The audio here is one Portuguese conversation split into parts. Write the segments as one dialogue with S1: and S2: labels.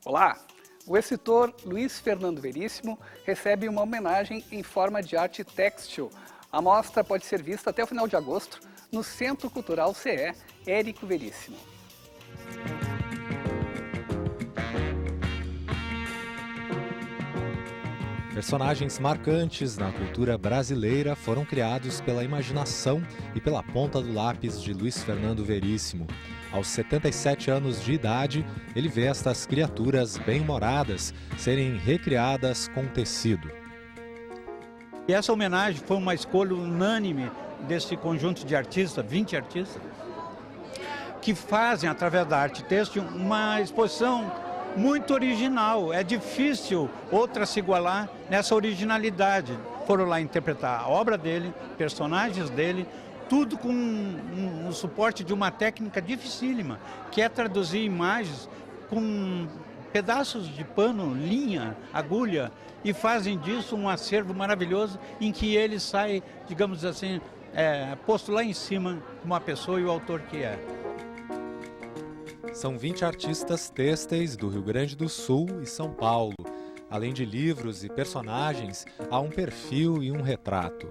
S1: Olá! O escritor Luiz Fernando Veríssimo recebe uma homenagem em forma de arte têxtil. A mostra pode ser vista até o final de agosto no Centro Cultural CE Érico Veríssimo.
S2: Personagens marcantes na cultura brasileira foram criados pela imaginação e pela ponta do lápis de Luiz Fernando Veríssimo. Aos 77 anos de idade, ele vê estas criaturas bem-humoradas serem recriadas com tecido.
S3: E essa homenagem foi uma escolha unânime desse conjunto de artistas, 20 artistas, que fazem, através da arte têxtil, uma exposição muito original. É difícil outra se igualar nessa originalidade. Foram lá interpretar a obra dele, personagens dele, tudo com um suporte de uma técnica dificílima, que é traduzir imagens com pedaços de pano, linha, agulha, e fazem disso um acervo maravilhoso em que ele sai, digamos assim, posto lá em cima como a pessoa e o autor que é.
S2: São 20 artistas têxteis do Rio Grande do Sul e São Paulo. Além de livros e personagens, há um perfil e um retrato.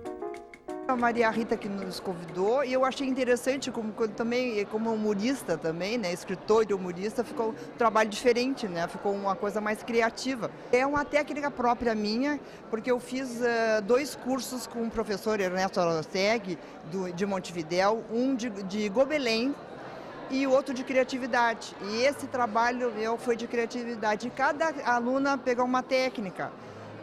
S4: A Maria Rita que nos convidou, e eu achei interessante, como humorista também, né, escritor e humorista, ficou um trabalho diferente, né, ficou uma coisa mais criativa. É uma técnica própria minha, porque eu fiz 2 cursos com o professor Ernesto Arostegui, de Montevidéu, um de Gobelém e o outro de criatividade. E esse trabalho foi de criatividade. Cada aluna pegou uma técnica.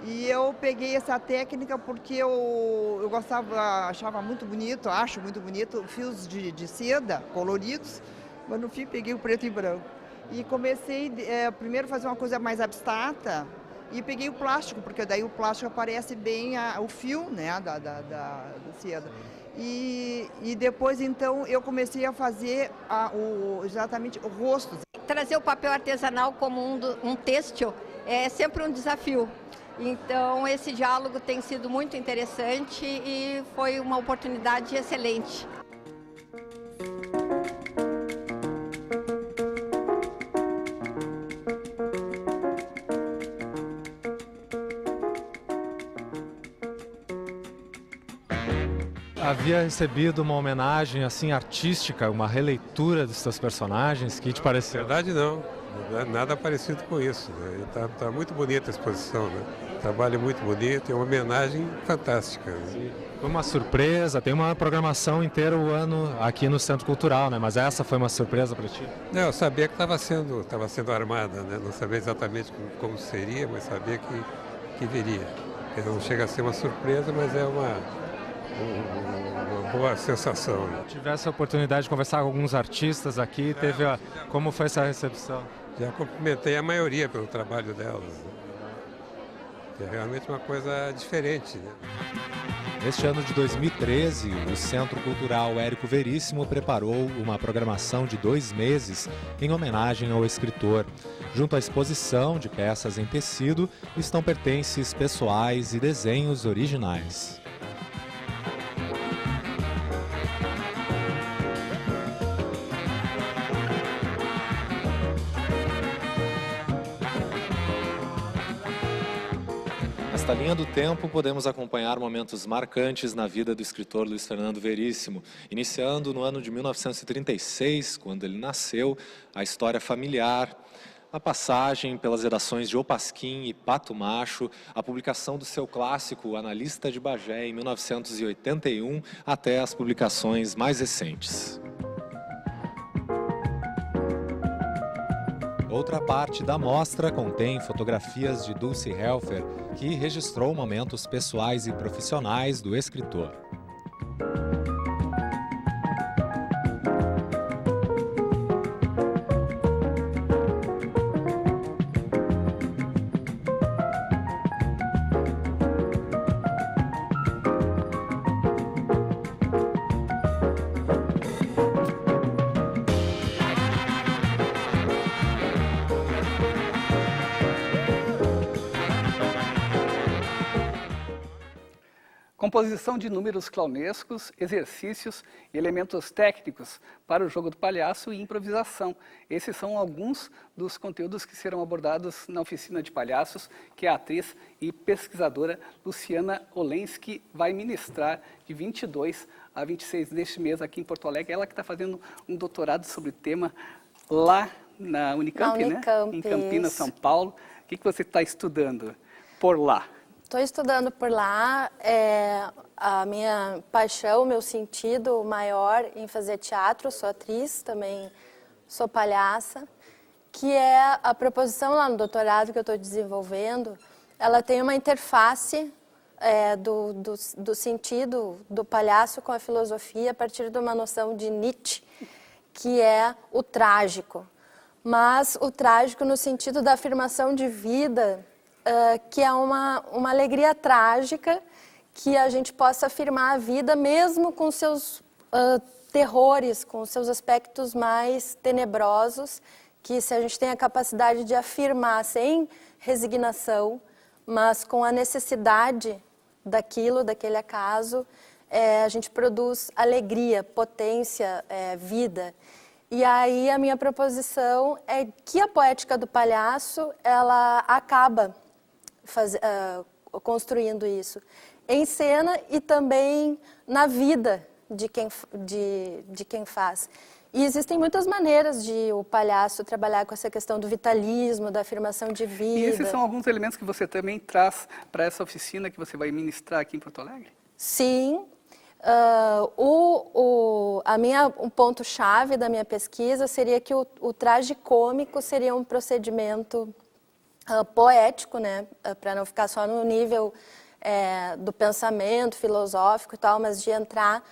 S4: E eu peguei essa técnica porque eu gostava, achava muito bonito, acho muito bonito, fios de seda coloridos, mas no fim peguei o preto e branco. E comecei primeiro a fazer uma coisa mais abstrata e peguei o plástico, porque daí o plástico aparece bem o fio, né, da seda. E depois, então, eu comecei a fazer exatamente o rosto.
S5: Trazer o papel artesanal como um têxtil é sempre um desafio. Então, esse diálogo tem sido muito interessante e foi uma oportunidade excelente.
S2: Havia recebido uma homenagem assim artística, uma releitura dos seus personagens, que te pareceu?
S6: Na verdade não, nada parecido com isso, né? Tá muito bonita a exposição, né? Trabalho muito bonito e uma homenagem fantástica. Né?
S2: Foi uma surpresa, tem uma programação inteira o ano aqui no Centro Cultural, né? Mas essa foi uma surpresa para ti?
S6: Não, eu sabia que estava sendo armada, né? Não sabia exatamente como seria, mas sabia que viria. Não chega a ser uma surpresa, mas é uma boa sensação. Né?
S2: Tivesse a oportunidade de conversar com alguns artistas aqui, como foi essa recepção?
S6: Já cumprimentei a maioria pelo trabalho delas. Né? É realmente uma coisa diferente. Né?
S2: Neste ano de 2013, o Centro Cultural Érico Veríssimo preparou uma programação de 2 meses em homenagem ao escritor. Junto à exposição de peças em tecido estão pertences pessoais e desenhos originais. Nesta linha do tempo, podemos acompanhar momentos marcantes na vida do escritor Luiz Fernando Veríssimo. Iniciando no ano de 1936, quando ele nasceu, a história familiar, a passagem pelas redações de O Pasquim e Pato Macho, a publicação do seu clássico Analista de Bagé em 1981, até as publicações mais recentes. Outra parte da mostra contém fotografias de Dulce Helfer, que registrou momentos pessoais e profissionais do escritor.
S1: Composição de números clownescos, exercícios e elementos técnicos para o jogo do palhaço e improvisação. Esses são alguns dos conteúdos que serão abordados na oficina de palhaços, que a atriz e pesquisadora Luciana Olensky vai ministrar de 22 a 26 deste mês aqui em Porto Alegre. Ela que está fazendo um doutorado sobre o tema lá na Unicamp, né? Em Campinas, São Paulo. O que você está estudando por lá?
S7: Estou estudando por lá, a minha paixão, meu sentido maior em fazer teatro, sou atriz, também sou palhaça, que é a proposição lá no doutorado que eu estou desenvolvendo, ela tem uma interface do sentido do palhaço com a filosofia a partir de uma noção de Nietzsche, que é o trágico, mas o trágico no sentido da afirmação de vida, que é uma alegria trágica, que a gente possa afirmar a vida mesmo com seus terrores, com seus aspectos mais tenebrosos, que se a gente tem a capacidade de afirmar sem resignação, mas com a necessidade daquele acaso, a gente produz alegria, potência, vida. E aí a minha proposição é que a poética do palhaço, ela acaba construindo isso em cena e também na vida de quem faz. E existem muitas maneiras de o palhaço trabalhar com essa questão do vitalismo, da afirmação de vida.
S1: E esses são alguns elementos que você também traz para essa oficina que você vai ministrar aqui em Porto Alegre?
S7: Sim. Um ponto-chave da minha pesquisa seria que o tragicômico seria um procedimento poético, né, para não ficar só no nível do pensamento filosófico e tal, mas de entrar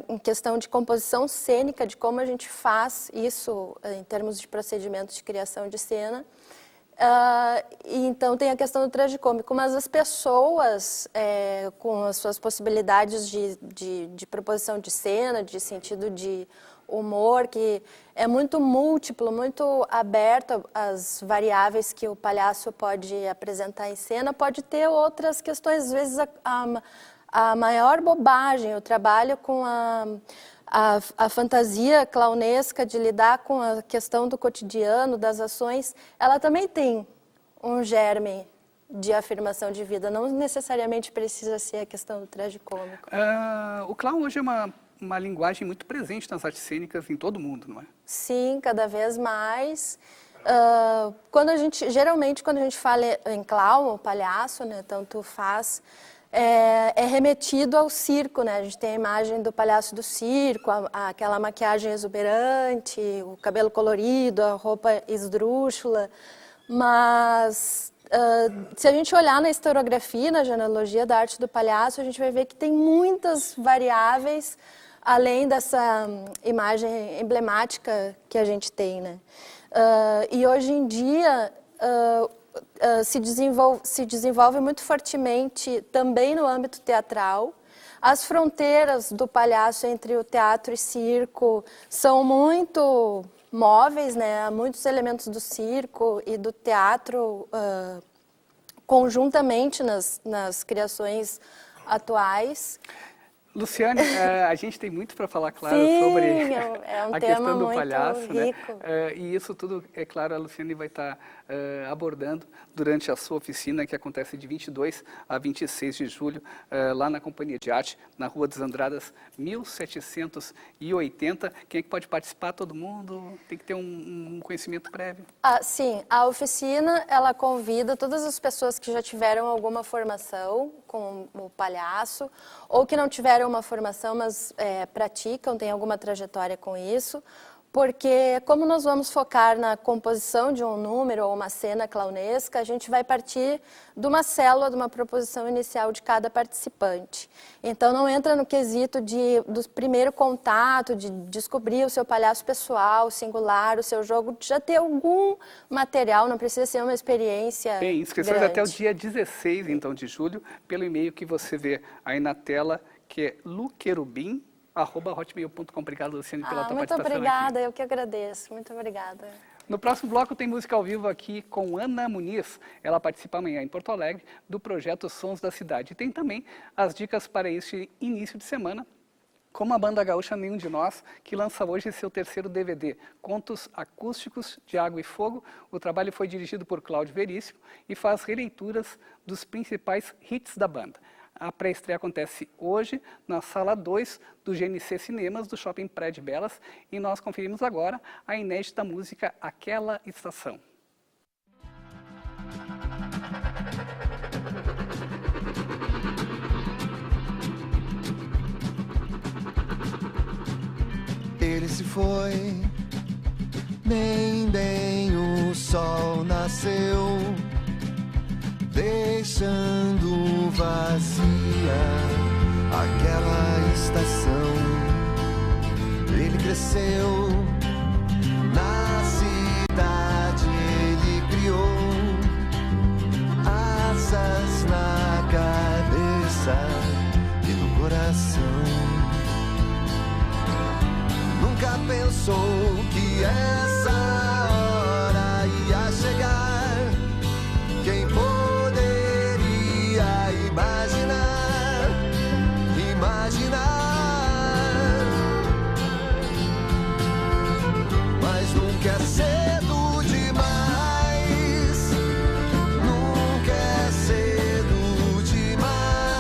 S7: em questão de composição cênica, de como a gente faz isso em termos de procedimentos de criação de cena. E então tem a questão do tragicômico, mas as pessoas com as suas possibilidades de proposição de cena, de sentido de humor, que é muito múltiplo, muito aberto às variáveis que o palhaço pode apresentar em cena, pode ter outras questões, às vezes a maior bobagem, o trabalho com a fantasia clownesca de lidar com a questão do cotidiano, das ações, ela também tem um germe de afirmação de vida, não necessariamente precisa ser a questão do tragicômico.
S1: O clown hoje é uma linguagem muito presente nas artes cênicas em todo o mundo, não é?
S7: Sim, cada vez mais. Geralmente, quando a gente fala em clown, ou palhaço, né, tanto faz, é remetido ao circo, né? A gente tem a imagem do palhaço do circo, aquela maquiagem exuberante, o cabelo colorido, a roupa esdrúxula, mas se a gente olhar na historiografia, na genealogia da arte do palhaço, a gente vai ver que tem muitas variáveis além dessa imagem emblemática que a gente tem, né? E hoje em dia se desenvolve muito fortemente também no âmbito teatral. As fronteiras do palhaço entre o teatro e circo são muito móveis, né? Há muitos elementos do circo e do teatro conjuntamente nas criações atuais.
S1: Luciane, a gente tem muito para falar, claro,
S7: Sim,
S1: sobre
S7: a
S1: questão do palhaço,
S7: rico,
S1: né? E isso tudo, é claro, a Luciane vai estar abordando durante a sua oficina, que acontece de 22 a 26 de julho, lá na Companhia de Arte, na Rua dos Andradas, 1780. Quem é que pode participar? Todo mundo? Tem que ter um conhecimento prévio?
S7: Sim, a oficina, ela convida todas as pessoas que já tiveram alguma formação com o palhaço, ou que não tiveram uma formação, mas praticam, têm alguma trajetória com isso, porque como nós vamos focar na composição de um número ou uma cena clownesca, a gente vai partir de uma célula, de uma proposição inicial de cada participante. Então não entra no quesito do primeiro contato, de descobrir o seu palhaço pessoal, singular, o seu jogo, já ter algum material, não precisa ser uma experiência
S1: Tem inscrições
S7: grande.
S1: até o dia 16, então, de julho, pelo e-mail que você vê aí na tela, que é luquerubim@hotmail.com. Obrigado, Luciane, pela tua
S7: Muito
S1: participação
S7: obrigada,
S1: aqui.
S7: eu que agradeço. Muito obrigada.
S1: No próximo bloco tem música ao vivo aqui com Ana Muniz. Ela participa amanhã em Porto Alegre do projeto Sons da Cidade. E tem também as dicas para este início de semana, como a banda gaúcha Nenhum de Nós, que lança hoje seu terceiro DVD, Contos Acústicos de Água e Fogo. O trabalho foi dirigido por Cláudio Veríssimo e faz releituras dos principais hits da banda. A pré-estreia acontece hoje na Sala 2 do GNC Cinemas, do Shopping Praia de Belas, e nós conferimos agora a inédita música Aquela Estação.
S8: Ele se foi, nem bem o sol nasceu, deixando vazia aquela estação. Ele cresceu na cidade, ele criou asas na cabeça e no coração. Nunca pensou que essa hora ia chegar. Quem poderia imaginar, mas nunca é cedo demais, nunca é cedo demais.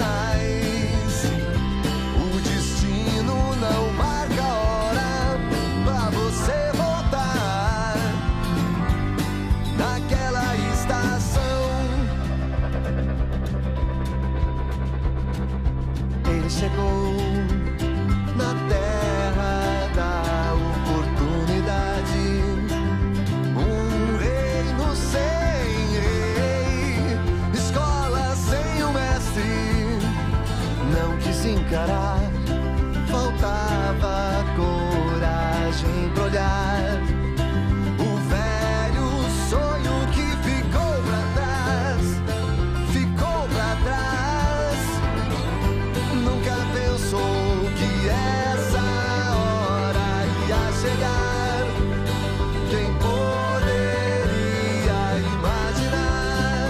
S8: O destino não marca a hora pra você voltar naquela estação. Ele chegou na terra da oportunidade, um reino sem rei, escola sem um mestre. Não quis encarar, faltava coragem pra olhar o velho sonho que ficou pra trás, ficou pra trás. Nunca pensou que essa hora ia chegar. Quem poderia imaginar,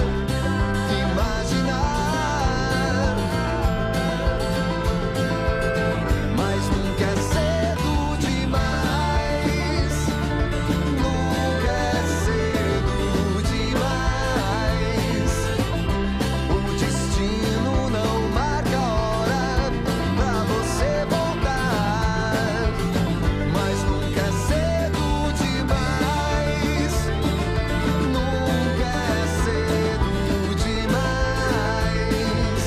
S8: mas nunca é cedo demais, nunca é cedo demais. O destino não marca a hora pra você voltar, mas nunca é cedo demais, nunca é cedo demais.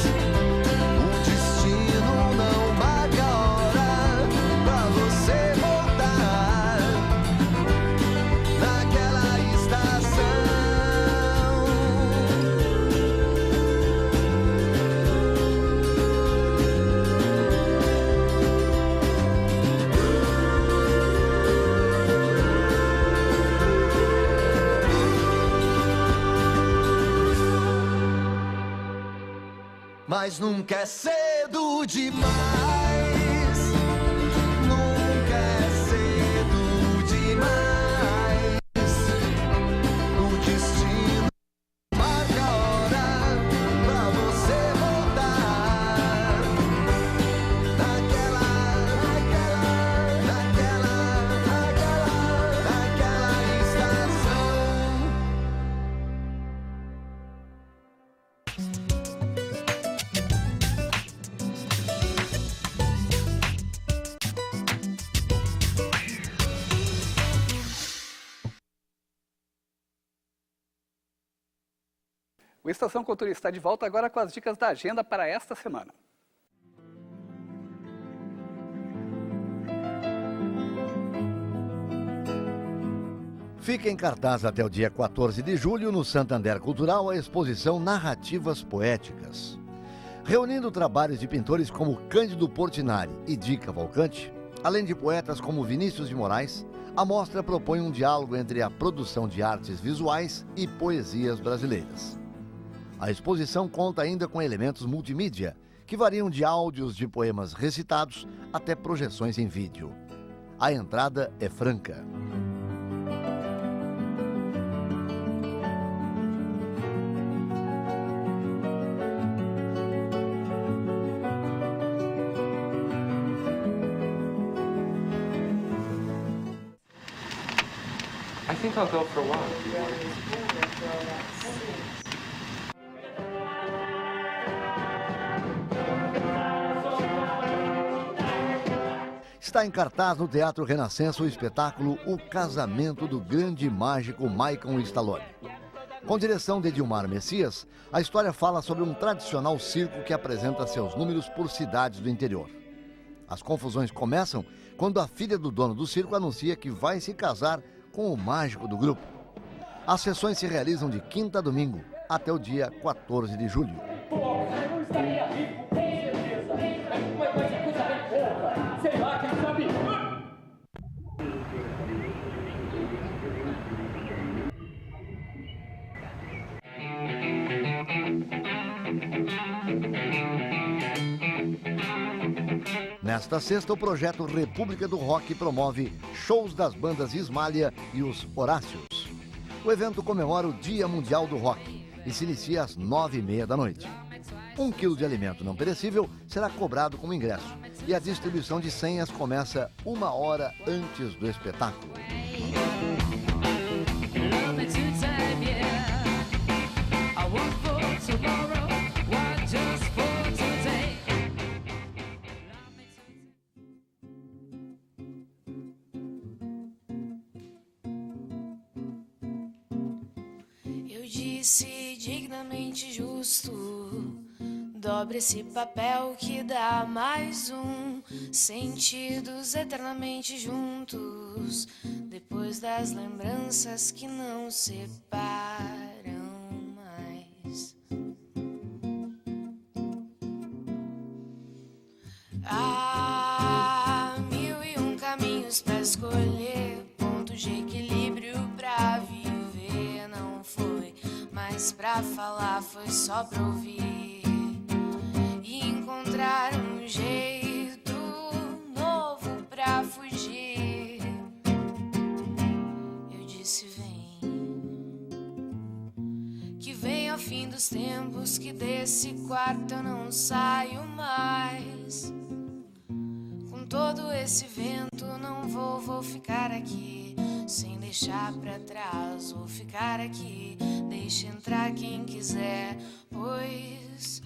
S8: O destino não marca a hora pra você voltar naquela estação. Mas nunca é cedo demais, nunca é cedo demais. O destino marca a hora pra você voltar naquela estação.
S1: O Estação Cultura está de volta agora com as dicas da agenda para esta semana.
S9: Fica em cartaz até o dia 14 de julho no Santander Cultural a exposição Narrativas Poéticas. Reunindo trabalhos de pintores como Cândido Portinari e Di Cavalcanti, além de poetas como Vinícius de Moraes, a mostra propõe um diálogo entre a produção de artes visuais e poesias brasileiras. A exposição conta ainda com elementos multimídia, que variam de áudios de poemas recitados até projeções em vídeo. A entrada é franca.
S10: think I'll go for a walk.
S9: Está em cartaz no Teatro Renascença o espetáculo O Casamento do Grande Mágico Michael Stallone. Com direção de Edilmar Messias, a história fala sobre um tradicional circo que apresenta seus números por cidades do interior. As confusões começam quando a filha do dono do circo anuncia que vai se casar com o mágico do grupo. As sessões se realizam de quinta a domingo, até o dia 14 de julho. Nesta sexta, o projeto República do Rock promove shows das bandas Ismália e os Horácios. O evento comemora o Dia Mundial do Rock e se inicia às 9h30 da noite. 1 quilo de alimento não perecível será cobrado como ingresso e a distribuição de senhas começa 1 hora antes do espetáculo.
S11: Eu disse dignamente justo, dobre esse papel que dá mais um. Sentidos eternamente juntos, depois das lembranças que não separam mais. Há 1001 caminhos pra escolher, ponto de equilíbrio pra viver. Não foi mais pra falar, foi só pra ouvir e encontrar um jeito novo pra fugir. Eu disse vem, que vem ao fim dos tempos, que desse quarto eu não saio mais. Com todo esse vento não vou ficar aqui, sem deixar pra trás, vou ficar aqui. Deixa entrar quem quiser, pois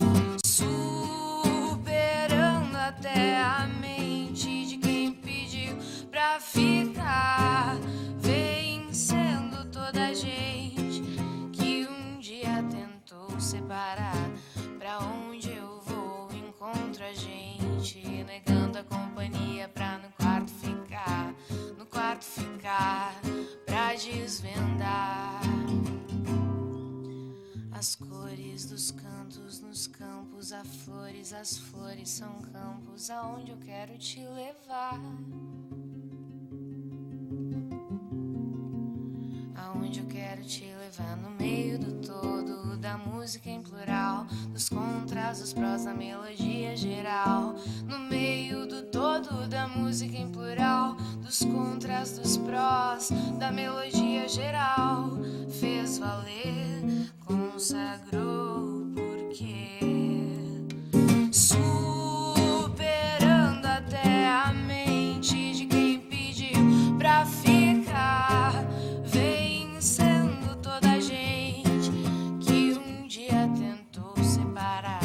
S11: superando até a mente de quem pediu pra ficar, vencendo toda a gente que um dia tentou separar. Pra onde eu vou encontro a gente, negando a companhia pra no quarto ficar, pra desvendar as cores dos cantos nos campos, as flores são campos aonde eu quero te levar. Aonde eu quero te levar, no meio do todo, da música em plural, dos contras, dos prós, da melodia geral. No meio do todo, da música em plural, dos contras, dos prós, da melodia geral. Fez valer, consagrou, porque superando até a mente de quem pediu pra ficar, vencendo toda a gente que um dia tentou separar.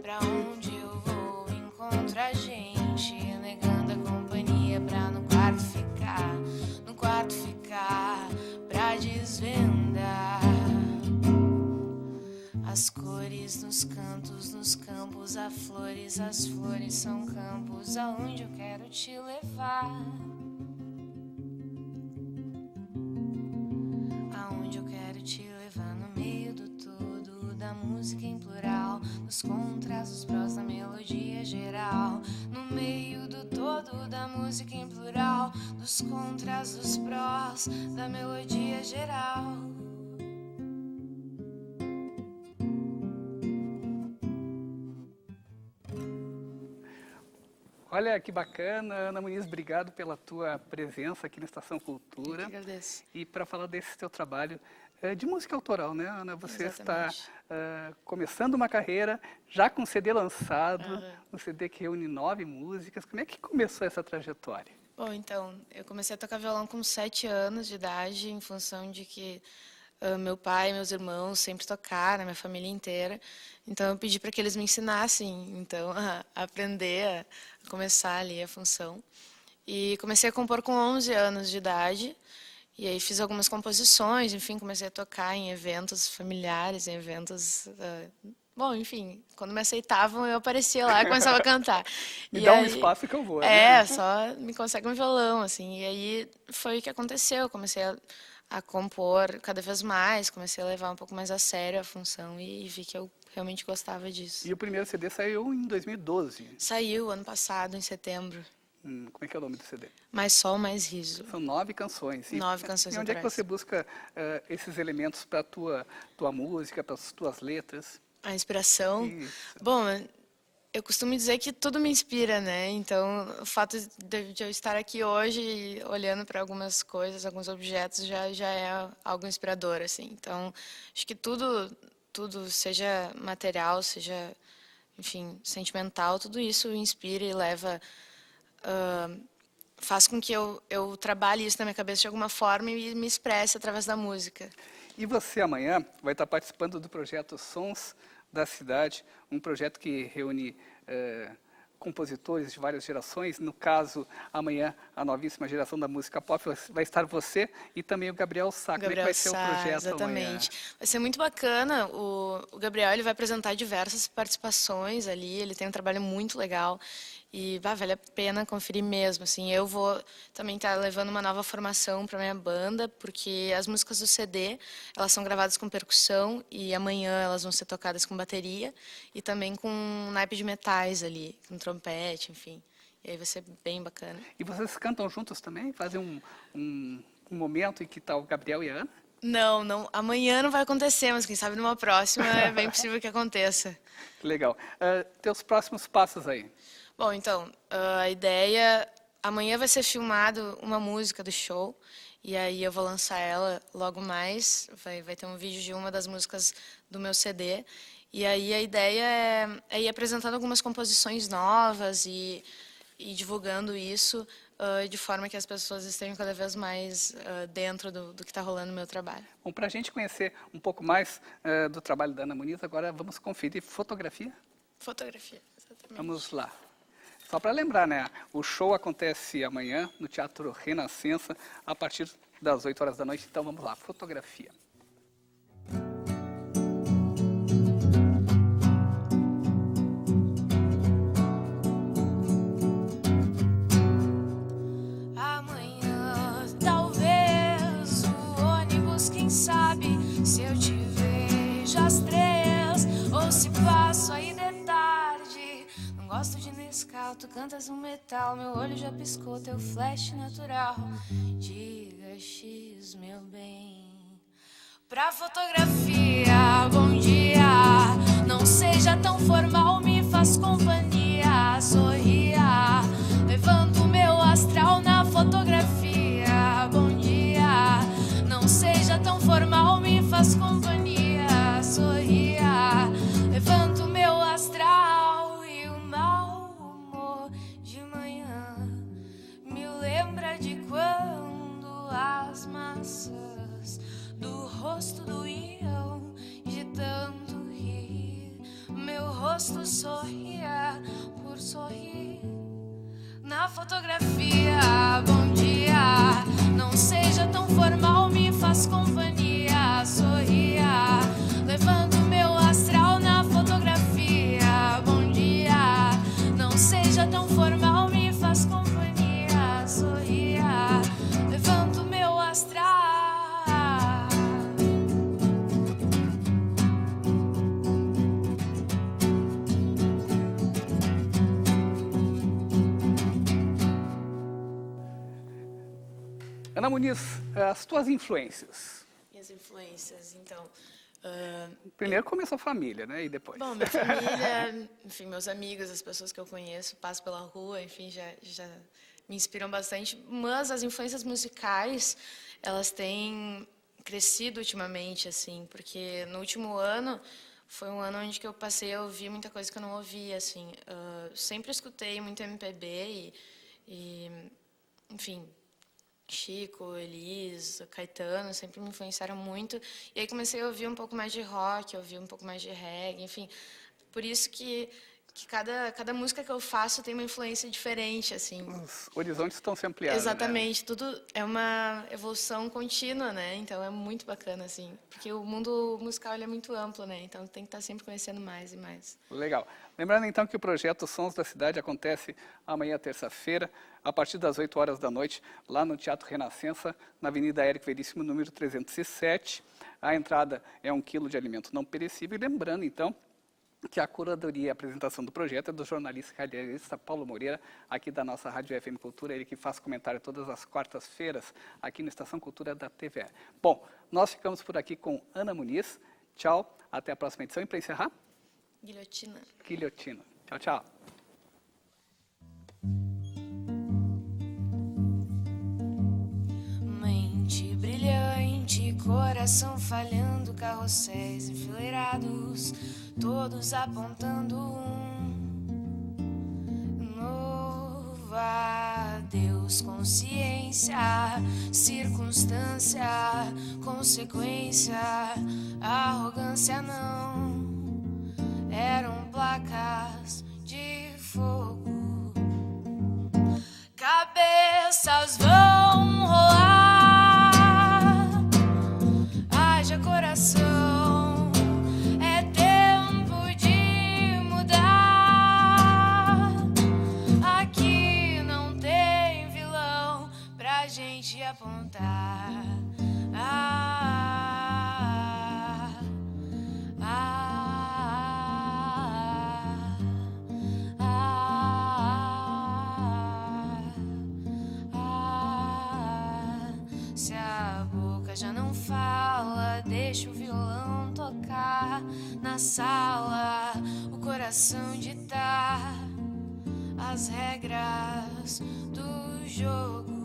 S11: Pra onde eu vou encontro a gente, negando a companhia pra no quarto ficar, pra desvendar as cores nos cantos, nos campos, as flores são campos aonde eu quero te levar. Aonde eu quero te levar, no meio do todo, da música em plural, dos contras, dos prós, da melodia geral. No meio do todo, da música em plural, dos contras, dos prós, da melodia geral.
S1: Olha que bacana, Ana Muniz, obrigado pela tua presença aqui na Estação Cultura.
S11: Eu que agradeço.
S1: E para falar desse teu trabalho de música autoral, né, Ana? Você
S11: Exatamente.
S1: está começando uma carreira já com CD lançado, um CD que reúne 9 músicas. Como é que começou essa trajetória?
S11: Bom, então, eu comecei a tocar violão com 7 anos de idade, em função de que meu pai e meus irmãos sempre tocaram, minha família inteira. Então, eu pedi para que eles me ensinassem, então, a aprender, a começar ali a função. E comecei a compor com 11 anos de idade. E aí fiz algumas composições, enfim, comecei a tocar em eventos familiares, em eventos... bom, enfim, quando me aceitavam, eu aparecia lá e começava a cantar.
S1: Me
S11: E
S1: dá um
S11: aí-
S1: espaço que eu vou.
S11: É,
S1: né?
S11: só me consegue um violão, assim. E aí foi o que aconteceu. Eu comecei a compor cada vez mais, comecei a levar um pouco mais a sério a função e vi que eu realmente gostava disso.
S1: E o primeiro CD saiu em 2012.
S11: Saiu ano passado, em setembro.
S1: Como é que é o nome do CD?
S11: Mais sol, mais riso.
S1: São 9 canções.
S11: 9 canções
S1: E onde é que
S11: autorais.
S1: você busca esses elementos para a tua música, para as tuas letras?
S11: A inspiração?
S1: Isso.
S11: Bom, eu costumo dizer que tudo me inspira, né? Então, o fato de eu estar aqui hoje olhando para algumas coisas, alguns objetos, já é algo inspirador, assim. Então, acho que tudo, seja material, seja, enfim, sentimental, tudo isso inspira e leva... faz com que eu trabalhe isso na minha cabeça de alguma forma e me expresse através da música.
S1: E você amanhã vai estar participando do projeto Sons da Cidade, um projeto que reúne compositores de várias gerações. No caso, amanhã, a novíssima geração da música pop, vai estar você e também o Gabriel Sá. Como é que
S11: Gabriel
S1: vai ser o
S11: Sá,
S1: projeto
S11: exatamente.
S1: amanhã?
S11: Vai ser muito bacana. O Gabriel ele vai apresentar diversas participações ali. Ele tem um trabalho muito legal e vale a pena conferir mesmo. Assim, eu vou também estar levando uma nova formação para minha banda, porque as músicas do CD elas são gravadas com percussão e amanhã elas vão ser tocadas com bateria e também com um naipe de metais ali, com trompete, enfim. E aí vai ser bem bacana.
S1: E vocês cantam juntos também? Fazem um momento em que está o Gabriel e a Ana?
S11: Não, amanhã não vai acontecer, mas quem sabe numa próxima é bem possível que aconteça.
S1: Legal. Teus próximos passos aí?
S11: Bom, então, a ideia... Amanhã vai ser filmado uma música do show, e aí eu vou lançar ela logo mais. Vai ter um vídeo de uma das músicas do meu CD. E aí a ideia é ir apresentando algumas composições novas e divulgando isso de forma que as pessoas estejam cada vez mais dentro do que está rolando no meu trabalho.
S1: Bom, para a gente conhecer um pouco mais do trabalho da Ana Muniz, agora vamos conferir fotografia?
S11: Fotografia, exatamente.
S1: Vamos lá. Só para lembrar, né? O show acontece amanhã no Teatro Renascença, a partir das 8 horas da noite. Então vamos lá, fotografia.
S11: Amanhã, talvez, o ônibus, quem sabe, se eu te vejo às 3, ou se passo aí de tarde. Não gosto de Nescau, tu cantas um metal, meu olho já piscou, teu flash natural. Diga X, meu bem. Pra fotografia, bom dia. Não seja tão formal, me faz companhia. Sorria, levando o meu astral na fotografia. Bom dia. Não seja tão formal, me faz companhia. Sorria, levando o meu astral. E o mau humor de manhã me lembra de quando as maçãs do rosto doíam de tanto rir. Meu rosto sorria por sorrir. Na fotografia, bom dia. Não seja tão formal, me faz companhia. Sorria, levando meu astral na fotografia. Bom dia. Não seja tão formal, me faz companhia. Sorria, levando meu astral.
S1: Ana Muniz, as tuas influências.
S11: Minhas influências, então.
S1: Primeiro começou a família, né? E depois.
S11: Bom, minha família, enfim, meus amigos, as pessoas que eu conheço, passo pela rua, enfim, já me inspiram bastante. Mas as influências musicais, elas têm crescido ultimamente, assim, porque no último ano foi um ano onde que eu passei a ouvir muita coisa que eu não ouvia, assim. Sempre escutei muito MPB e enfim, Chico, Elis, Caetano, sempre me influenciaram muito. E aí comecei a ouvir um pouco mais de rock, ouvir um pouco mais de reggae, enfim. Por isso que cada música que eu faço tem uma influência diferente, assim.
S1: Os horizontes estão se ampliando.
S11: Exatamente, tudo é uma evolução contínua, né? Então é muito bacana, assim, porque o mundo musical ele é muito amplo, né? Então tem que estar sempre conhecendo mais e mais.
S1: Legal. Lembrando então que o projeto Sons da Cidade acontece amanhã, terça-feira, a partir das 8 horas da noite, lá no Teatro Renascença, na Avenida Érico Veríssimo, número 307. A entrada é 1 quilo de alimento não perecível. E lembrando, então, que a curadoria e a apresentação do projeto é do jornalista e radialista Paulo Moreira, aqui da nossa Rádio FM Cultura, ele que faz comentário todas as quartas-feiras, aqui no Estação Cultura da TVE. Bom, nós ficamos por aqui com Ana Muniz. Tchau, até a próxima edição. E para encerrar?
S11: Guilhotina.
S1: Guilhotina. Tchau, tchau.
S11: Mente brilhante, coração falhando, carrosséis enfileirados, todos apontando novo adeus, consciência, circunstância, consequência, arrogância não, eram placas de fogo, cabeças vão rolar, haja coração, é tempo de mudar, aqui não tem vilão pra gente apontar. Se a boca já não fala, deixa o violão tocar na sala, o coração ditar as regras do jogo.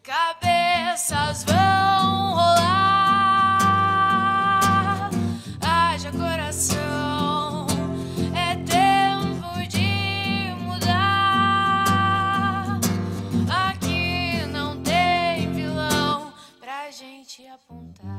S11: Cabeças vão rolar, haja coração, é tempo de mudar, aqui não tem vilão pra gente apontar.